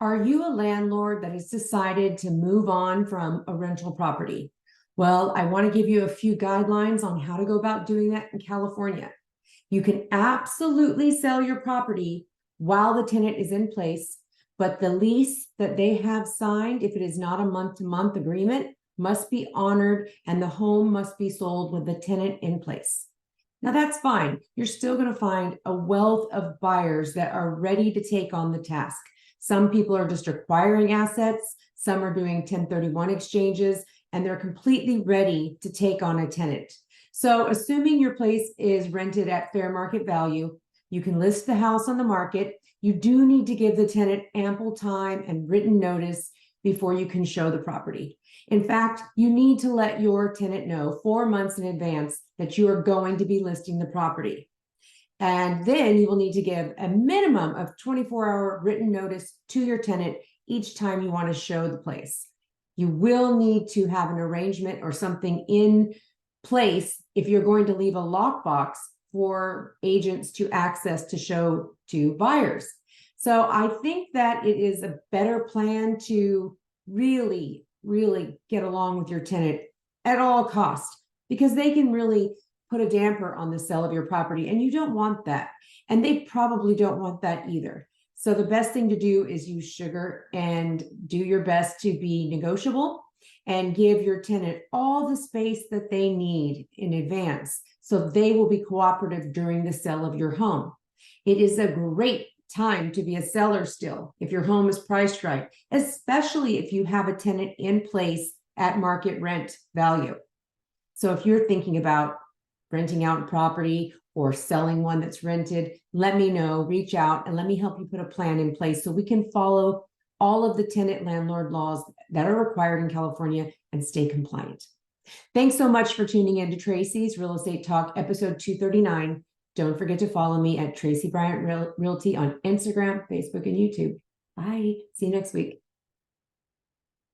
Are you a landlord that has decided to move on from a rental property? Well, I want to give you a few guidelines on how to go about doing that in California. You can absolutely sell your property while the tenant is in place, but the lease that they have signed, if it is not a month-to-month agreement, must be honored and the home must be sold with the tenant in place. Now that's fine. You're still going to find a wealth of buyers that are ready to take on the task. Some people are just acquiring assets. Some are doing 1031 exchanges, and they're completely ready to take on a tenant. So assuming your place is rented at fair market value, you can list the house on the market. You do need to give the tenant ample time and written notice before you can show the property. In fact, you need to let your tenant know 4 months in advance that you are going to be listing the property. And then you will need to give a minimum of 24-hour written notice to your tenant each time you want to show the place. You will need to have an arrangement or something in place if you're going to leave a lockbox for agents to access to show to buyers. So I think that it is a better plan to really get along with your tenant at all costs, because they can really put a damper on the sale of your property, and you don't want that. And they probably don't want that either. So the best thing to do is use sugar and do your best to be negotiable and give your tenant all the space that they need in advance, so they will be cooperative during the sale of your home. It is a great time to be a seller still if your home is priced right, especially if you have a tenant in place at market rent value. So if you're thinking about renting out a property or selling one that's rented, let me know, reach out, and let me help you put a plan in place so we can follow all of the tenant landlord laws that are required in California and stay compliant. Thanks so much for tuning in to Tracy's Real Estate Talk, episode 239. Don't forget to follow me at Tracy Bryant Realty on Instagram, Facebook, and YouTube. Bye. See you next week.